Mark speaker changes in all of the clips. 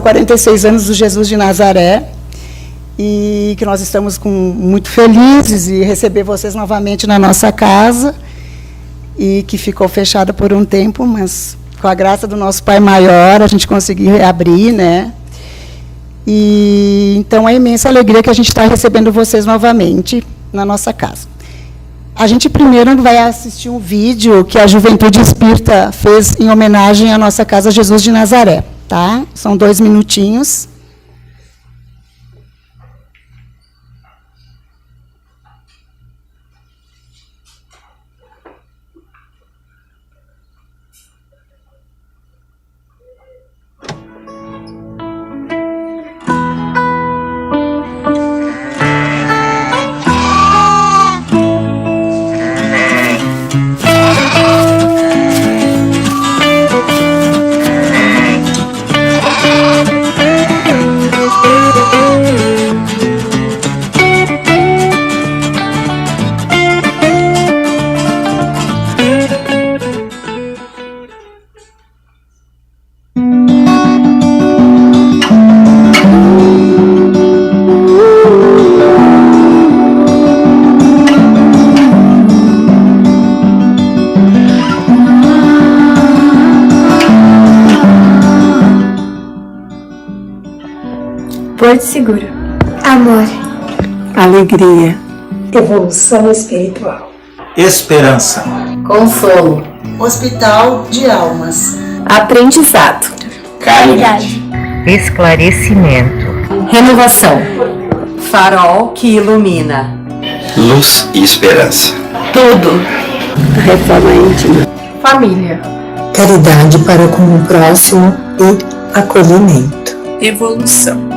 Speaker 1: 46 anos do Jesus de Nazaré, e que nós estamos muito felizes de receber vocês novamente na nossa casa, e que ficou fechada por um tempo, mas com a graça do nosso Pai Maior, a gente conseguiu reabrir, né? E então é imensa alegria que a gente está recebendo vocês novamente na nossa casa. A gente primeiro vai assistir um vídeo que a Juventude Espírita fez em homenagem à nossa casa Jesus de Nazaré, tá? São 2 minutinhos.
Speaker 2: Porto Seguro.
Speaker 3: Amor.
Speaker 4: Alegria.
Speaker 5: Evolução espiritual.
Speaker 6: Esperança.
Speaker 7: Consolo.
Speaker 8: Hospital de almas.
Speaker 2: Aprendizado.
Speaker 7: Caridade.
Speaker 9: Esclarecimento.
Speaker 2: Renovação.
Speaker 4: Farol que ilumina.
Speaker 10: Luz e esperança.
Speaker 2: Tudo.
Speaker 4: Reforma íntima.
Speaker 2: Família.
Speaker 5: Caridade para com o próximo e acolhimento.
Speaker 4: Evolução.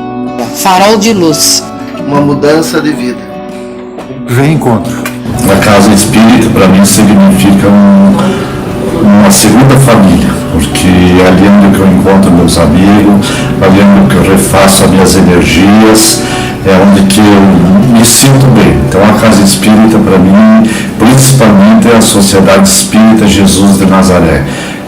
Speaker 8: Farol de luz.
Speaker 10: Uma mudança de vida.
Speaker 6: Reencontro.
Speaker 11: A casa espírita, para mim, significa uma segunda família, porque é ali onde eu encontro meus amigos, ali onde eu refaço as minhas energias, é onde que eu me sinto bem. Então, a casa espírita, para mim, principalmente é a Sociedade Espírita Jesus de Nazaré,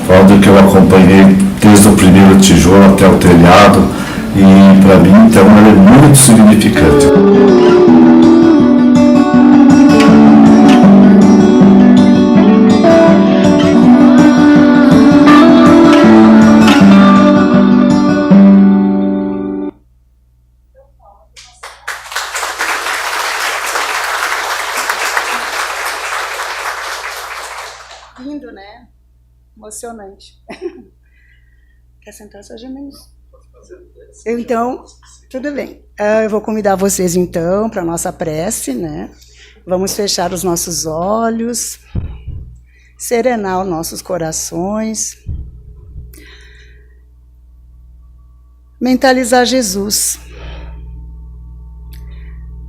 Speaker 11: onde que eu acompanhei desde o primeiro tijolo até o telhado, e para mim, então, ela é muito significante.
Speaker 1: Lindo, né? Emocionante. Quer sentar, Sr. Jimenez? Então, tudo bem. Eu vou convidar vocês, então, para a nossa prece, né? Vamos fechar os nossos olhos, serenar os nossos corações, mentalizar Jesus.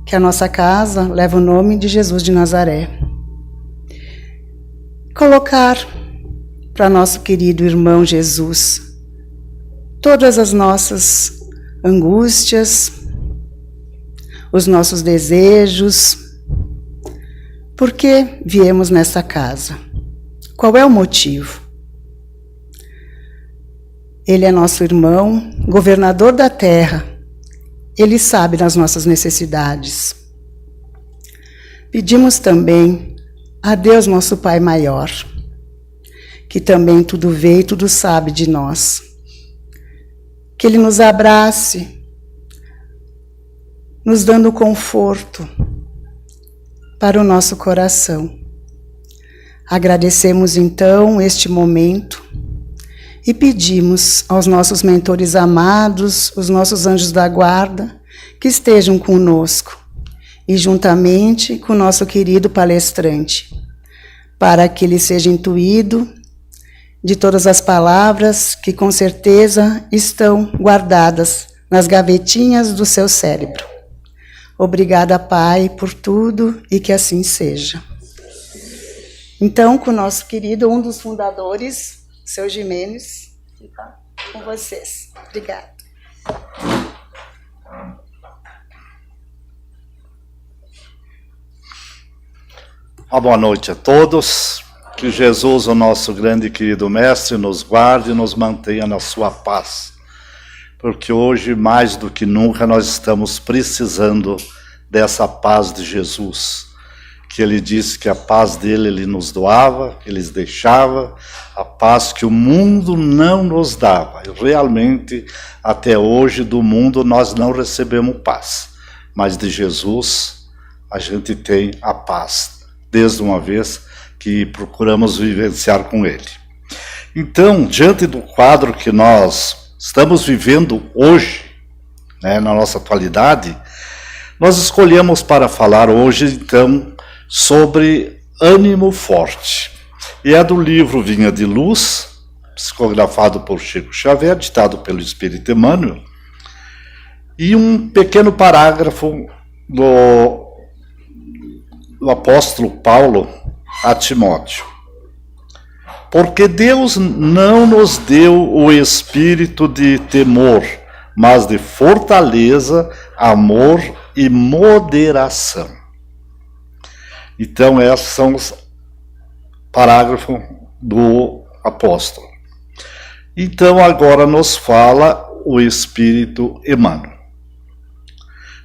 Speaker 1: Que a nossa casa leva o nome de Jesus de Nazaré. Colocar para nosso querido irmão Jesus todas as nossas angústias, os nossos desejos. Por que viemos nessa casa? Qual é o motivo? Ele é nosso irmão, governador da terra. Ele sabe das nossas necessidades. Pedimos também a Deus, nosso Pai maior, que também tudo vê e tudo sabe de nós. Que Ele nos abrace, nos dando conforto para o nosso coração. Agradecemos então este momento e pedimos aos nossos mentores amados, os nossos anjos da guarda, que estejam conosco e juntamente com o nosso querido palestrante, para que ele seja intuído de todas as palavras que com certeza estão guardadas nas gavetinhas do seu cérebro. Obrigada, Pai, por tudo e que assim seja. Então, com o nosso querido, um dos fundadores, Sr. Jimenez, fica com vocês. Obrigada.
Speaker 11: Uma boa noite a todos. Que Jesus, o nosso grande e querido Mestre, nos guarde e nos mantenha na sua paz.
Speaker 3: porque hoje, mais do que nunca, nós estamos precisando dessa paz de Jesus, que ele disse que a paz dele ele nos doava, ele deixava, a paz que o mundo não nos dava. E realmente, até hoje, do mundo nós não recebemos paz, mas de Jesus a gente tem a paz, desde uma vez que procuramos vivenciar com ele. Então, diante do quadro que nós estamos vivendo hoje, né, na nossa atualidade, nós escolhemos para falar hoje, então, sobre ânimo forte. E é do livro Vinha de Luz, psicografado por Chico Xavier, ditado pelo Espírito Emmanuel, e um pequeno parágrafo do apóstolo Paulo a Timóteo. Porque Deus não nos deu o espírito de temor, mas de fortaleza, amor e moderação. Então, esses são os parágrafos do apóstolo. Então, agora nos fala o Espírito Emmanuel.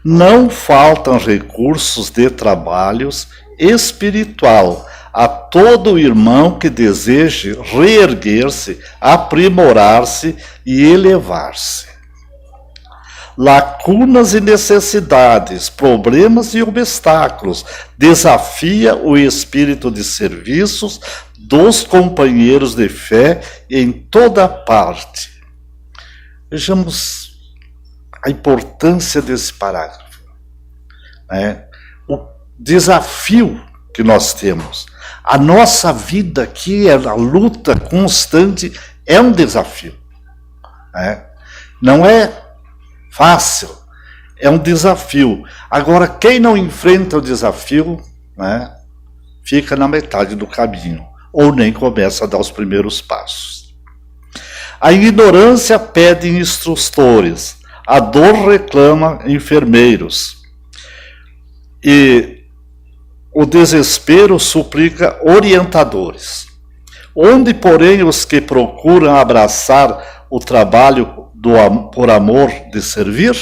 Speaker 3: Não faltam recursos de trabalhos espiritual a todo irmão que deseje reerguer-se, aprimorar-se e elevar-se. Lacunas e necessidades, problemas e obstáculos desafia o espírito de serviços dos companheiros de fé em toda parte. Vejamos a importância desse parágrafo, né? O desafio que nós temos. A nossa vida aqui, a luta constante, é um desafio, né? Não é fácil, é um desafio. Agora, quem não enfrenta o desafio, né, fica na metade do caminho, ou nem começa a dar os primeiros passos. A ignorância pede instrutores, a dor reclama enfermeiros, e o desespero suplica orientadores. Onde, porém, os que procuram abraçar o trabalho por amor de servir?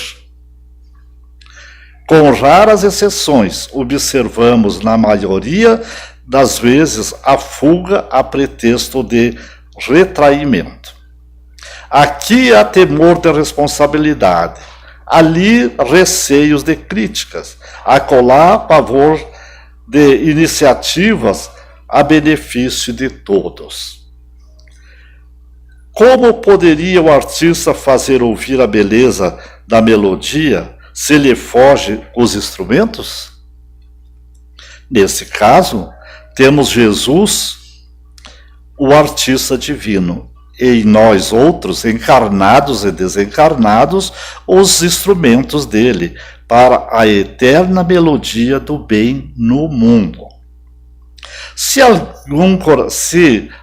Speaker 3: Com raras exceções, observamos na maioria das vezes a fuga a pretexto de retraimento. Aqui há temor de responsabilidade, ali receios de críticas, acolá pavor de iniciativas a benefício de todos. Como poderia o artista fazer ouvir a beleza da melodia se lhe foge os instrumentos? Nesse caso, temos Jesus, o artista divino, e em nós outros, encarnados e desencarnados, os instrumentos dele, para a eterna melodia do bem no mundo. Se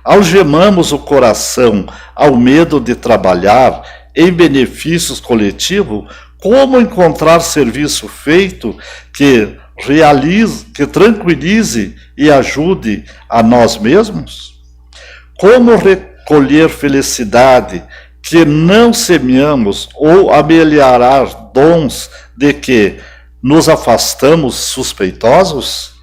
Speaker 3: algemamos o coração ao medo de trabalhar em benefícios coletivos, como encontrar serviço feito que tranquilize e ajude a nós mesmos? Como recolher felicidade que não semeamos ou ameliorar dons de que nos afastamos suspeitosos?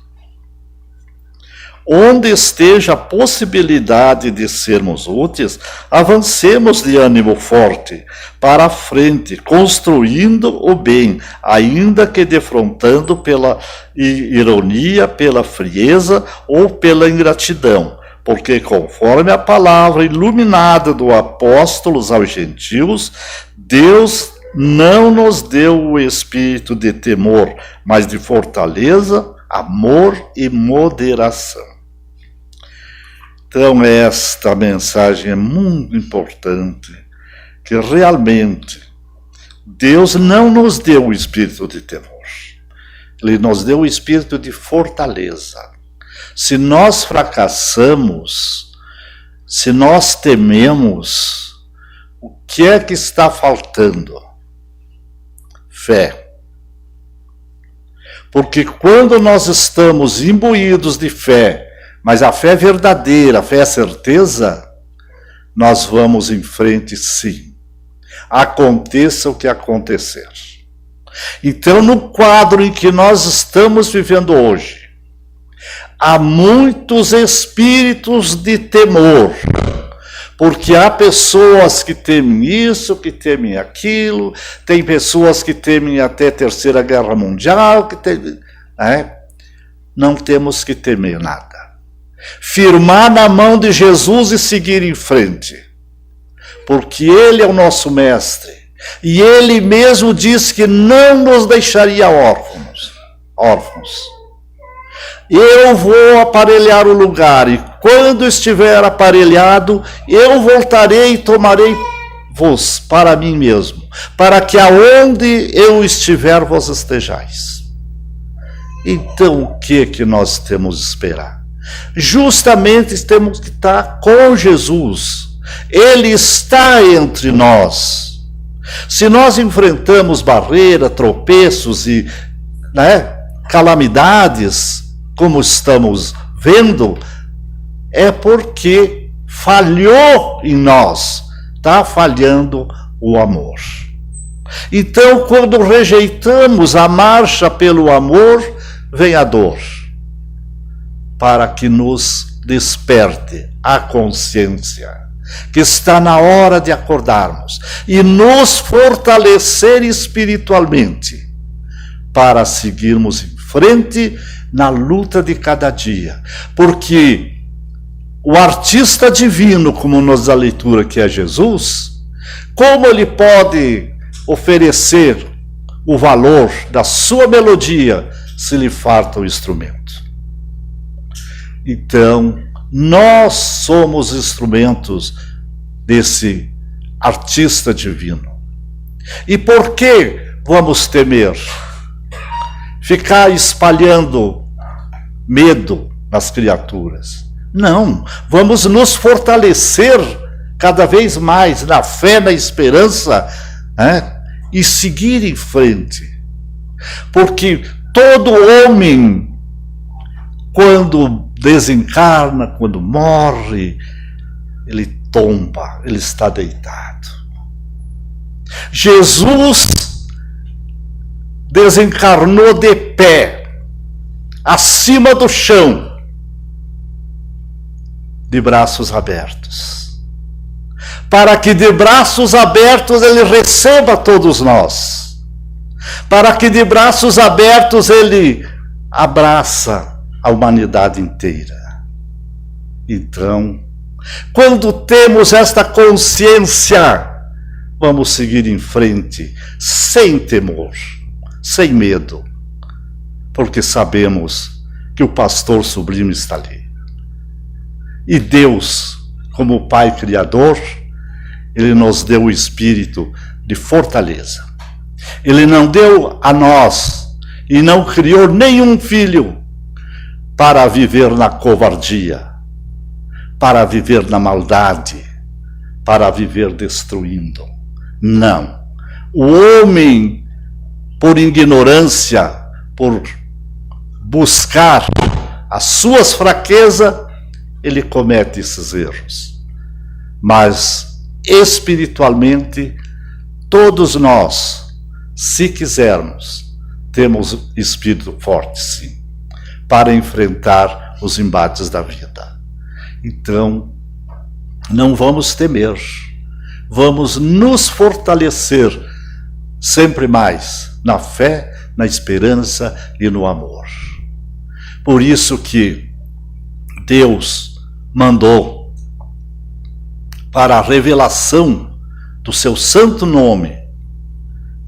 Speaker 3: Onde esteja a possibilidade de sermos úteis, avancemos de ânimo forte para a frente, construindo o bem, ainda que defrontando pela ironia, pela frieza ou pela ingratidão, porque conforme a palavra iluminada do apóstolo aos gentios, Deus não nos deu o espírito de temor, mas de fortaleza, amor e moderação. Então, esta mensagem é muito importante, que realmente Deus não nos deu o espírito de temor, Ele nos deu o espírito de fortaleza. Se nós fracassamos, se nós tememos, o que é que está faltando? Fé. Porque quando nós estamos imbuídos de fé, mas a fé é verdadeira, a fé é certeza, nós vamos em frente sim. aconteça o que acontecer. Então, no quadro em que nós estamos vivendo hoje, há muitos espíritos de temor, porque há pessoas que temem isso, que temem aquilo, tem pessoas que temem até a Terceira Guerra Mundial, não temos que temer nada. Firmar na mão de Jesus e seguir em frente, porque Ele é o nosso mestre, e Ele mesmo disse que não nos deixaria órfãos. Eu vou aparelhar o lugar, e quando estiver aparelhado, eu voltarei e tomarei-vos para mim mesmo, para que aonde eu estiver, vós estejais. Então, o que nós temos de esperar? Justamente temos que estar com Jesus. Ele está entre nós. Se nós enfrentamos barreiras, tropeços e calamidades, como estamos vendo, é porque falhou em nós, está falhando o amor. Então, quando rejeitamos a marcha pelo amor, vem a dor, para que nos desperte a consciência, que está na hora de acordarmos e nos fortalecer espiritualmente, para seguirmos em frente na luta de cada dia. Porque o artista divino, como nos dá a leitura que é Jesus, como ele pode oferecer o valor da sua melodia se lhe falta o instrumento? Então, nós somos instrumentos desse artista divino. E por que vamos temer? Ficar espalhando medo nas criaturas? Não, vamos nos fortalecer cada vez mais na fé, na esperança, e seguir em frente. Porque todo homem, quando desencarna, quando morre, ele tomba, ele está deitado. Jesus desencarnou de pé, acima do chão, de braços abertos, para que de braços abertos ele receba todos nós, para que de braços abertos ele abraça a humanidade inteira. Então, quando temos esta consciência, vamos seguir em frente, sem temor, sem medo, porque sabemos que o pastor sublime está ali. E Deus, como Pai Criador, Ele nos deu o espírito de fortaleza. Ele não deu a nós e não criou nenhum filho para viver na covardia, para viver na maldade, para viver destruindo. Não. O homem, por ignorância, por buscar as suas fraquezas, ele comete esses erros. Mas, espiritualmente, todos nós, se quisermos, temos espírito forte, sim, para enfrentar os embates da vida. Então, não vamos temer, vamos nos fortalecer sempre mais na fé, na esperança e no amor. Por isso que Deus mandou para a revelação do seu santo nome,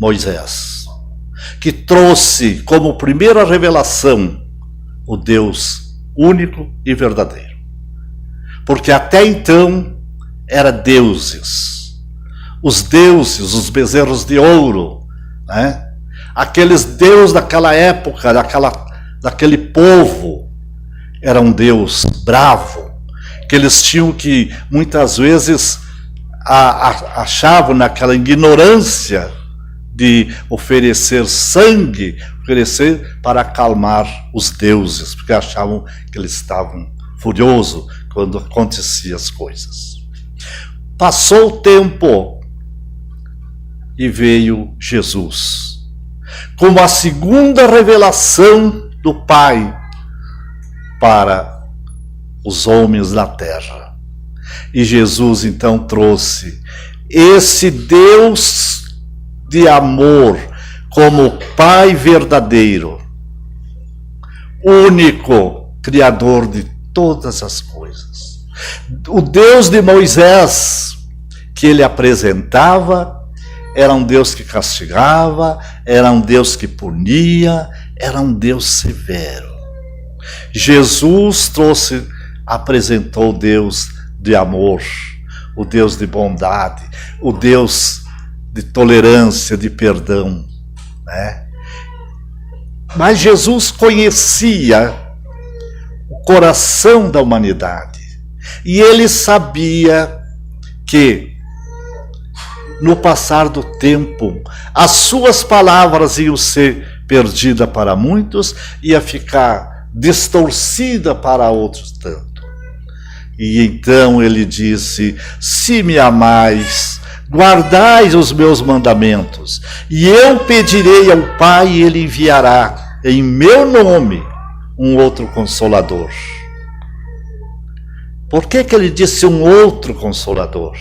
Speaker 3: Moisés, que trouxe como primeira revelação o Deus único e verdadeiro. Porque até então eram deuses, os deuses, os bezerros de ouro, aqueles deuses daquela época, daquele povo, era um Deus bravo, que eles tinham que, muitas vezes, achavam naquela ignorância de oferecer sangue, oferecer para acalmar os deuses, porque achavam que eles estavam furiosos quando aconteciam as coisas. Passou o tempo, e veio Jesus, como a segunda revelação do Pai para os homens da terra. E Jesus então trouxe esse Deus de amor como Pai verdadeiro, único Criador de todas as coisas. O Deus de Moisés que ele apresentava era um Deus que castigava, era um Deus que punia, era um Deus severo. Jesus apresentou o Deus de amor, o Deus de bondade, o Deus de tolerância, de perdão, né? Mas Jesus conhecia o coração da humanidade e ele sabia que no passar do tempo as suas palavras iam ser perdidas para muitos, ia ficar distorcida para outros tanto. E então ele disse: se me amais, guardai os meus mandamentos, e eu pedirei ao Pai e ele enviará em meu nome um outro Consolador. Por que ele disse um outro Consolador?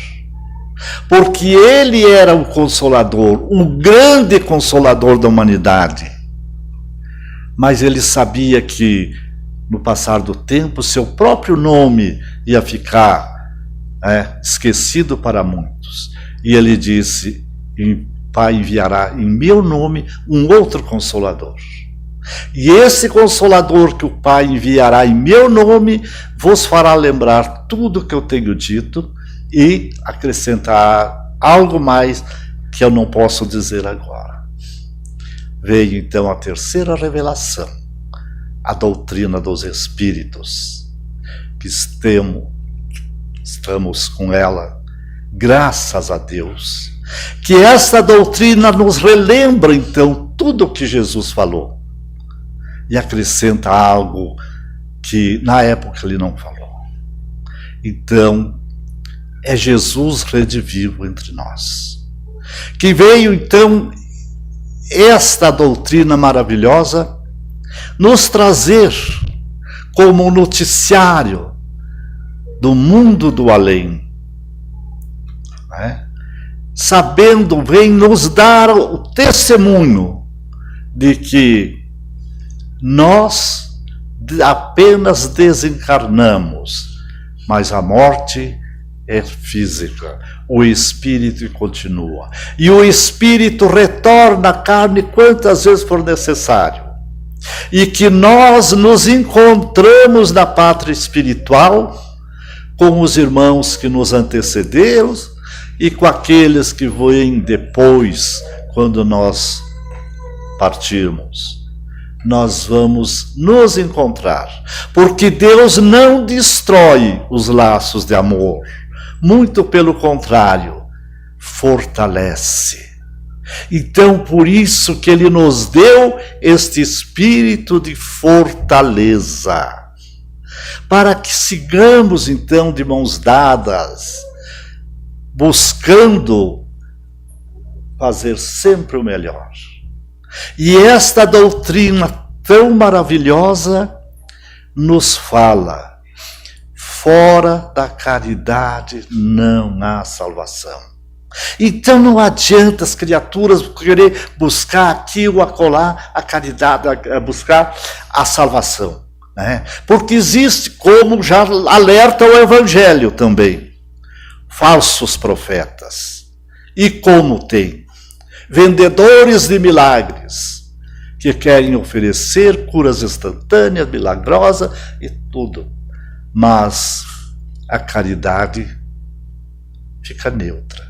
Speaker 3: Porque ele era o Consolador, um grande Consolador da humanidade. Mas ele sabia que no passar do tempo seu próprio nome ia ficar esquecido para muitos. E ele disse: Pai enviará em meu nome um outro Consolador. E esse Consolador que o Pai enviará em meu nome vos fará lembrar tudo que eu tenho dito e acrescentar algo mais que eu não posso dizer agora. Veio então a terceira revelação, a doutrina dos Espíritos, que estamos com ela, graças a Deus, que esta doutrina nos relembra então tudo o que Jesus falou e acrescenta algo que na época ele não falou. Então, é Jesus redivivo entre nós, que veio então esta doutrina maravilhosa nos trazer como noticiário do mundo do além, sabendo, vem nos dar o testemunho de que nós apenas desencarnamos, mas a morte é física, o espírito continua. E o espírito retorna à carne quantas vezes for necessário. E que nós nos encontramos na pátria espiritual com os irmãos que nos antecederam e com aqueles que vêm depois, quando nós partirmos. Nós vamos nos encontrar, porque Deus não destrói os laços de amor. Muito pelo contrário, fortalece. Então, por isso que ele nos deu este espírito de fortaleza, para que sigamos então de mãos dadas, buscando fazer sempre o melhor. E esta doutrina tão maravilhosa nos fala: fora da caridade não há salvação. Então não adianta as criaturas querer buscar aqui ou acolá a caridade, buscar a salvação, né? Porque existe, como já alerta o Evangelho também, falsos profetas. E como tem vendedores de milagres que querem oferecer curas instantâneas, milagrosas e tudo. Mas a caridade fica neutra.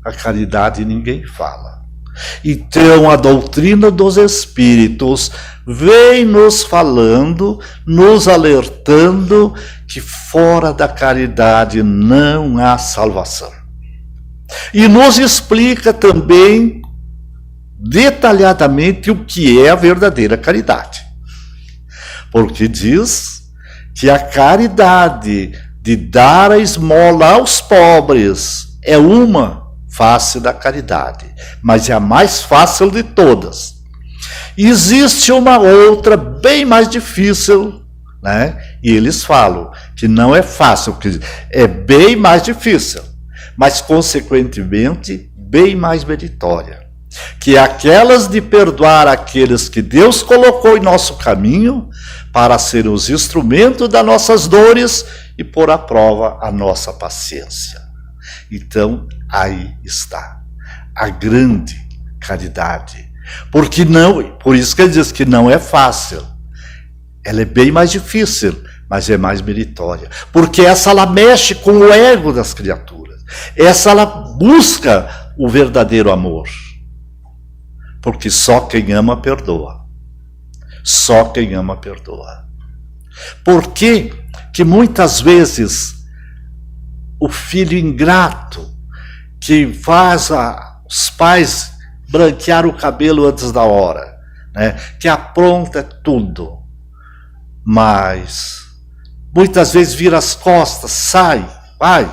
Speaker 3: A caridade ninguém fala. Então a doutrina dos Espíritos vem nos falando, nos alertando que fora da caridade não há salvação. E nos explica também detalhadamente o que é a verdadeira caridade. Porque diz que a caridade de dar a esmola aos pobres é uma face da caridade, mas é a mais fácil de todas. Existe uma outra bem mais difícil, né? E eles falam que não é fácil, que é bem mais difícil, mas consequentemente bem mais meritória, que é aquelas de perdoar aqueles que Deus colocou em nosso caminho para ser os instrumentos das nossas dores e pôr à prova a nossa paciência. Então, aí está a grande caridade. Porque não, por isso que ele diz que não é fácil. Ela é bem mais difícil, mas é mais meritória. Porque essa ela mexe com o ego das criaturas. Essa ela busca o verdadeiro amor. Porque só quem ama perdoa. Só quem ama perdoa. Por que que muitas vezes o filho ingrato que faz os pais branquear o cabelo antes da hora, né? Que apronta tudo, mas muitas vezes vira as costas, sai, vai,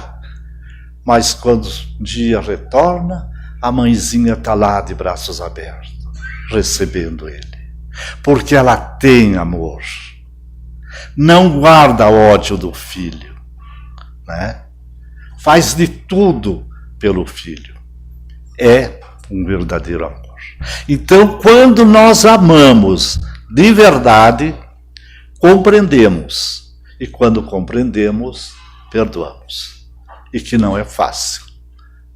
Speaker 3: mas quando um dia retorna, a mãezinha está lá de braços abertos, recebendo ele, porque ela tem amor, não guarda ódio do filho, né? Faz de tudo pelo filho, é um verdadeiro amor. Então, quando nós amamos de verdade, compreendemos, e quando compreendemos, perdoamos. E que não é fácil,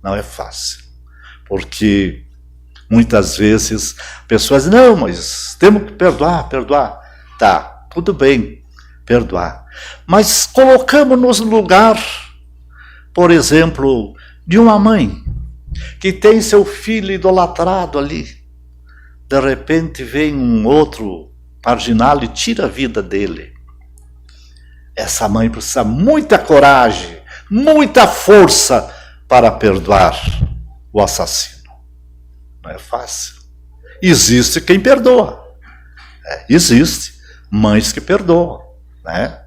Speaker 3: não é fácil, porque muitas vezes pessoas dizem, não, mas temos que perdoar, tá, tudo bem, perdoar, mas colocamos-nos no lugar, por exemplo, de uma mãe que tem seu filho idolatrado ali, de repente vem um outro marginal e tira a vida dele. Essa mãe precisa muita coragem, muita força para perdoar o assassino. Não é fácil. Existe quem perdoa. Existe mães que perdoam, né?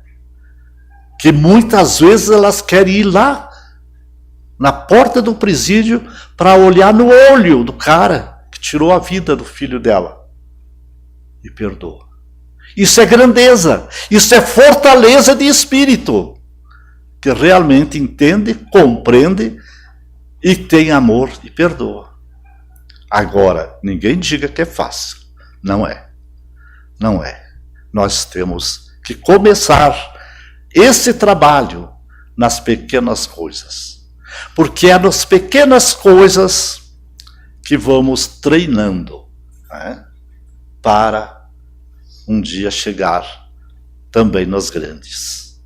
Speaker 3: Que muitas vezes elas querem ir lá na porta do presídio para olhar no olho do cara que tirou a vida do filho dela e perdoa. Isso é grandeza, isso é fortaleza de espírito, que realmente entende, compreende e tem amor e perdoa. Agora, ninguém diga que é fácil. Não é. Não é. Nós temos que começar esse trabalho nas pequenas coisas. Porque é nas pequenas coisas que vamos treinando, né, para um dia chegar também nas grandes.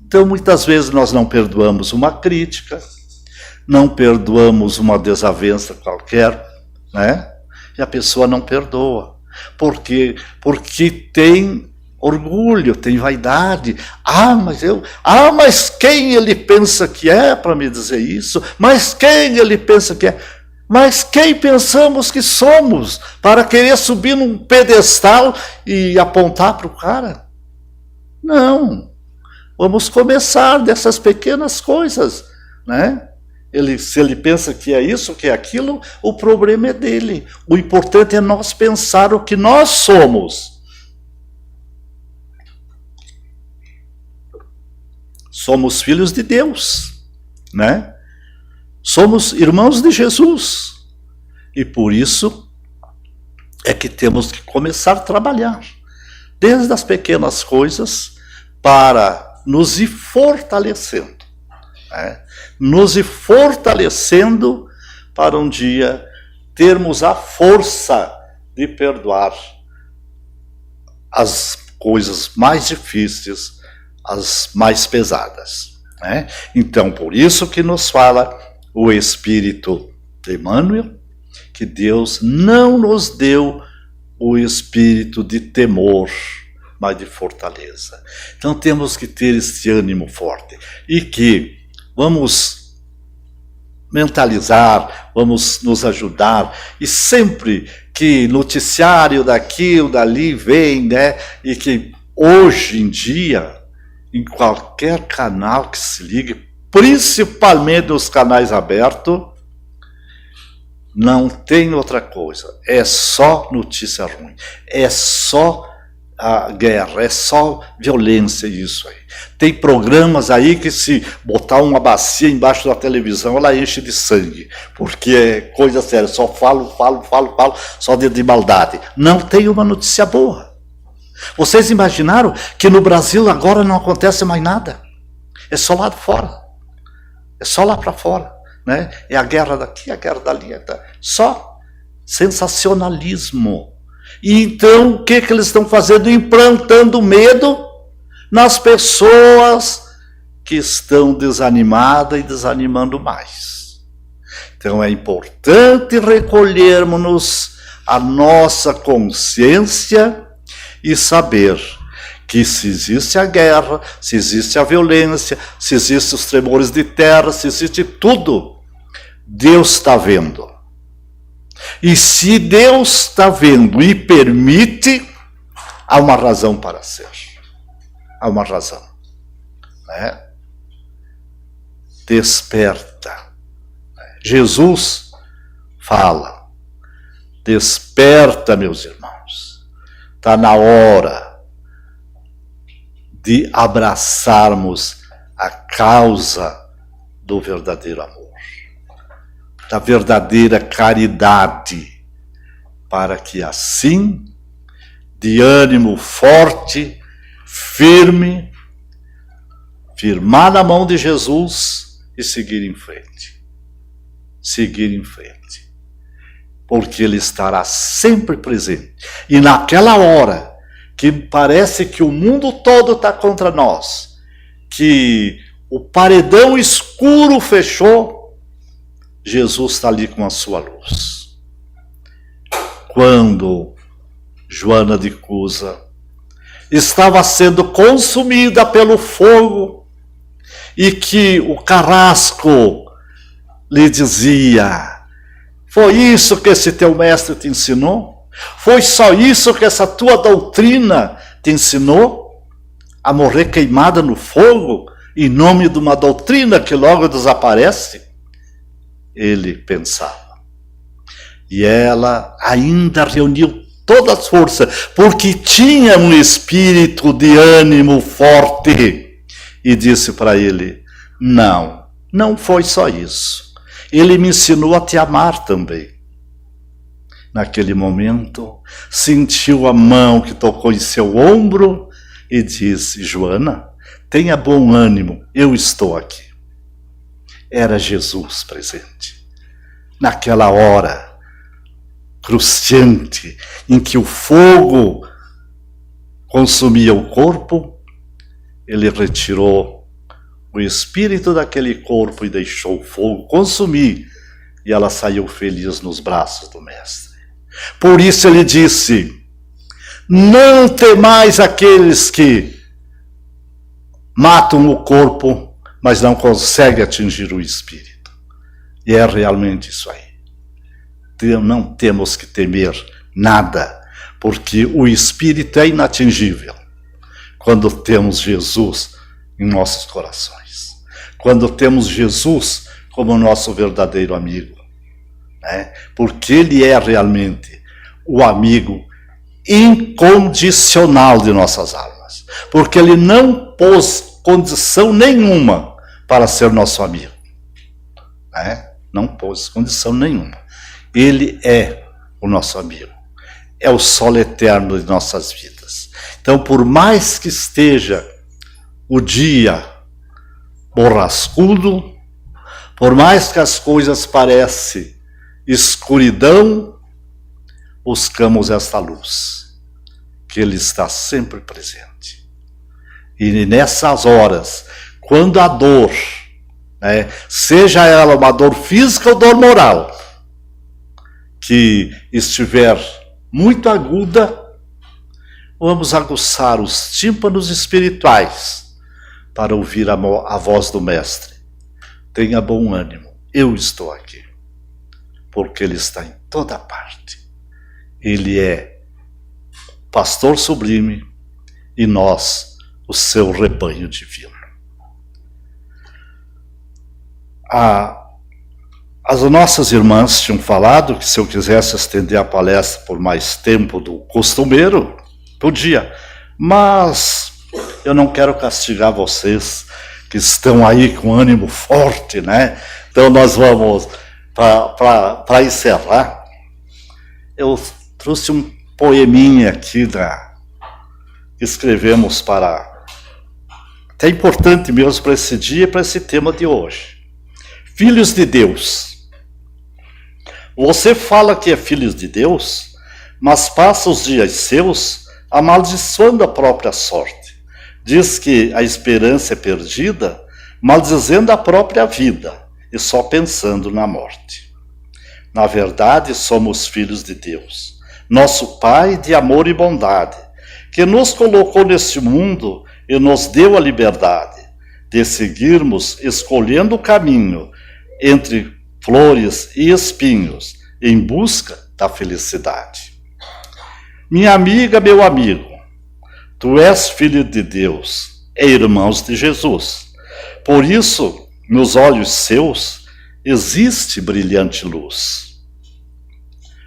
Speaker 3: Então, muitas vezes nós não perdoamos uma crítica, não perdoamos uma desavença qualquer, né? E a pessoa não perdoa. Por quê? Porque tem orgulho, tem vaidade. Mas quem ele pensa que é para me dizer isso? Mas quem ele pensa que é? Mas quem pensamos que somos para querer subir num pedestal e apontar para o cara? Não. Vamos começar dessas pequenas coisas, né? Se ele pensa que é isso, que é aquilo, o problema é dele. O importante é nós pensar o que nós somos. Somos filhos de Deus, né? Somos irmãos de Jesus. E por isso é que temos que começar a trabalhar, desde as pequenas coisas, para nos ir fortalecendo, né? Nos ir fortalecendo para um dia termos a força de perdoar as coisas mais difíceis, as mais pesadas, né? Então, por isso que nos fala o Espírito de Emmanuel, que Deus não nos deu o espírito de temor, mas de fortaleza. Então temos que ter esse ânimo forte e que vamos mentalizar, vamos nos ajudar, e sempre que noticiário daqui ou dali vem, né, e que hoje em dia, em qualquer canal que se ligue, principalmente os canais abertos, Não tem outra coisa. É só notícia ruim. É só a guerra, é só violência isso aí. Tem programas aí que se botar uma bacia embaixo da televisão, ela enche de sangue. Porque é coisa séria. Só falo, só de maldade. Não tem uma notícia boa. Vocês imaginaram que no Brasil agora não acontece mais nada? É só lá de fora. É só lá para fora. Né? É a guerra daqui, a guerra dali. Só sensacionalismo. E então o que eles estão fazendo? Implantando medo nas pessoas que estão desanimadas e desanimando mais. Então é importante recolhermos a nossa consciência e saber que se existe a guerra, se existe a violência, se existem os tremores de terra, se existe tudo, Deus está vendo. E se Deus está vendo e permite, há uma razão para ser. Há uma razão. Né? Desperta. Jesus fala, desperta, meus irmãos. Está na hora de abraçarmos a causa do verdadeiro amor, da verdadeira caridade, para que assim, de ânimo forte, firme, firmar na mão de Jesus e seguir em frente. Seguir em frente. Porque Ele estará sempre presente. E naquela hora que parece que o mundo todo está contra nós, que o paredão escuro fechou, Jesus está ali com a sua luz. Quando Joana de Cusa estava sendo consumida pelo fogo e que o carrasco lhe dizia: foi isso que esse teu mestre te ensinou? Foi só isso que essa tua doutrina te ensinou? A morrer queimada no fogo em nome de uma doutrina que logo desaparece? Ele pensava. E ela ainda reuniu todas as forças, porque tinha um espírito de ânimo forte. E disse para ele: não foi só isso. Ele me ensinou a te amar também. Naquele momento, sentiu a mão que tocou em seu ombro e disse: Joana, tenha bom ânimo, eu estou aqui. Era Jesus presente. Naquela hora cruciante em que o fogo consumia o corpo, ele retirou o espírito daquele corpo e deixou o fogo consumir, e ela saiu feliz nos braços do Mestre. Por isso ele disse: não temais aqueles que matam o corpo, mas não conseguem atingir o espírito. E é realmente isso aí. Não temos que temer nada, porque o espírito é inatingível quando temos Jesus em nossos corações, quando temos Jesus como nosso verdadeiro amigo, né? Porque Ele é realmente o amigo incondicional de nossas almas, porque Ele não pôs condição nenhuma para ser nosso amigo, né? Não pôs condição nenhuma. Ele é o nosso amigo, é o sol eterno de nossas vidas. Então, por mais que esteja o dia borrascudo, por mais que as coisas parecem escuridão, buscamos esta luz, que Ele está sempre presente. E nessas horas, quando a dor, né, seja ela uma dor física ou dor moral, que estiver muito aguda, vamos aguçar os tímpanos espirituais para ouvir a voz do Mestre. Tenha bom ânimo, eu estou aqui, porque Ele está em toda parte. Ele é pastor sublime e nós, o seu rebanho divino. As nossas irmãs tinham falado que se eu quisesse estender a palestra por mais tempo do costumeiro, podia. Mas eu não quero castigar vocês que estão aí com ânimo forte, né? Então nós vamos, para encerrar, eu trouxe um poeminha aqui que escrevemos até importante mesmo para esse dia e para esse tema de hoje. Filhos de Deus. Você fala que é filho de Deus, mas passa os dias seus amaldiçoando a própria sorte. Diz que a esperança é perdida, maldizendo a própria vida e só pensando na morte. Na verdade, somos filhos de Deus, nosso Pai de amor e bondade, que nos colocou neste mundo e nos deu a liberdade de seguirmos escolhendo o caminho entre flores e espinhos em busca da felicidade. Minha amiga, meu amigo, tu és filho de Deus e irmãos de Jesus. Por isso, nos olhos seus existe brilhante luz.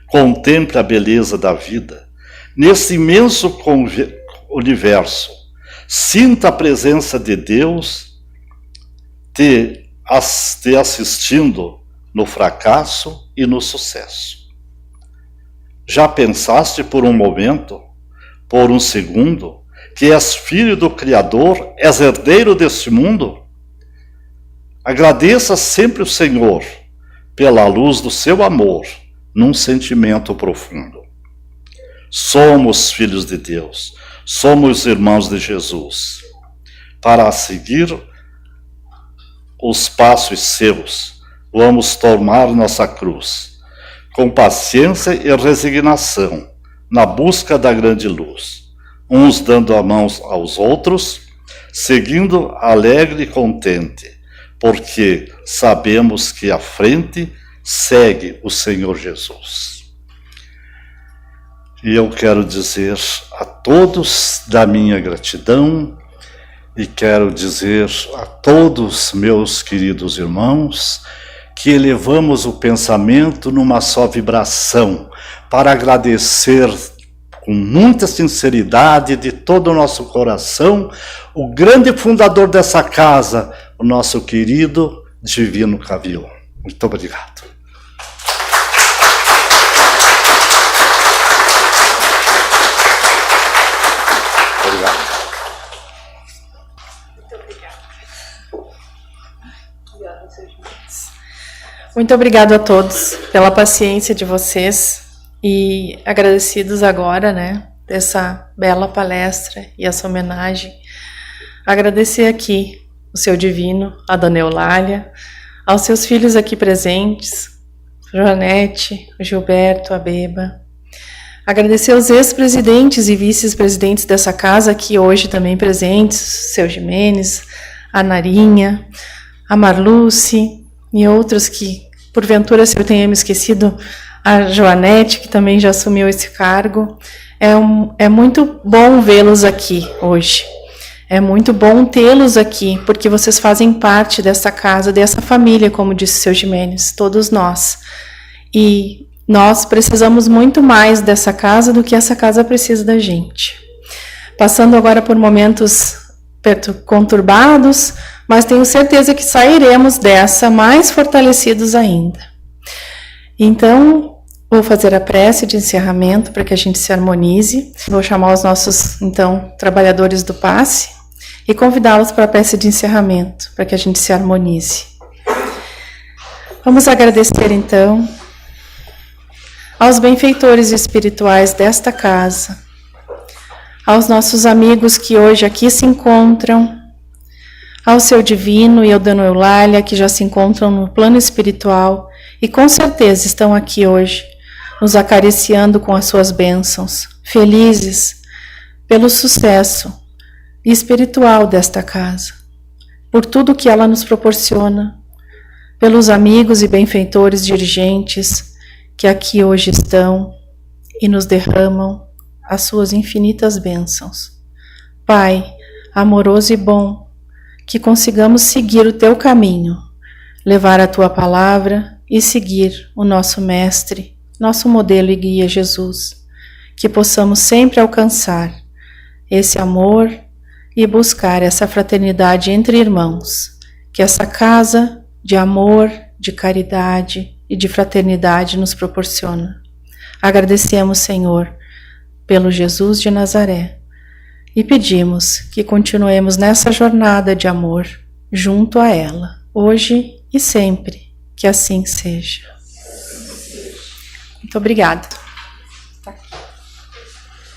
Speaker 3: Contemple a beleza da vida nesse imenso universo. Sinta a presença de Deus te assistindo no fracasso e no sucesso. Já pensaste por um momento, por um segundo, que és filho do Criador, és herdeiro deste mundo? Agradeça sempre o Senhor pela luz do seu amor, num sentimento profundo. Somos filhos de Deus, somos irmãos de Jesus. Para seguir os passos seus, vamos tomar nossa cruz, com paciência e resignação, na busca da grande luz, uns dando a mão aos outros, seguindo alegre e contente, porque sabemos que à frente segue o Senhor Jesus. E eu quero dizer a todos da minha gratidão, e quero dizer a todos meus queridos irmãos, que elevamos o pensamento numa só vibração, para agradecer com muita sinceridade de todo o nosso coração o grande fundador dessa casa, o nosso querido Divino Cavio. Muito obrigado.
Speaker 2: Muito obrigado a todos pela paciência de vocês e agradecidos agora, né, dessa bela palestra e essa homenagem. Agradecer aqui o seu divino, a Dona Eulália, aos seus filhos aqui presentes, Joanete, o Gilberto, a Beba. Agradecer aos ex-presidentes e vice-presidentes dessa casa aqui hoje também presentes, o seu Jimenez, a Narinha, a Marluce, e outros que, porventura, se eu tenha me esquecido, a Joanete, que também já assumiu esse cargo. É muito bom vê-los aqui hoje. É muito bom tê-los aqui, porque vocês fazem parte dessa casa, dessa família, como disse o seu Jimenez, todos nós. E nós precisamos muito mais dessa casa do que essa casa precisa da gente. Passando agora por momentos conturbados, mas tenho certeza que sairemos dessa mais fortalecidos ainda. Então, vou fazer a prece de encerramento para que a gente se harmonize. Vou chamar os nossos, então, trabalhadores do passe e convidá-los para a prece de encerramento, para que a gente se harmonize. Vamos agradecer, então, aos benfeitores espirituais desta casa, aos nossos amigos que hoje aqui se encontram, ao seu divino e ao Dona Eulália, que já se encontram no plano espiritual e com certeza estão aqui hoje, nos acariciando com as suas bênçãos, felizes pelo sucesso espiritual desta casa, por tudo que ela nos proporciona, pelos amigos e benfeitores dirigentes que aqui hoje estão e nos derramam as suas infinitas bênçãos. Pai, amoroso e bom, que consigamos seguir o teu caminho, levar a tua palavra e seguir o nosso Mestre, nosso modelo e guia Jesus, que possamos sempre alcançar esse amor e buscar essa fraternidade entre irmãos, que essa casa de amor, de caridade e de fraternidade nos proporciona. Agradecemos, Senhor, pelo Jesus de Nazaré e pedimos que continuemos nessa jornada de amor junto a ela, hoje e sempre, que assim seja. Muito obrigada.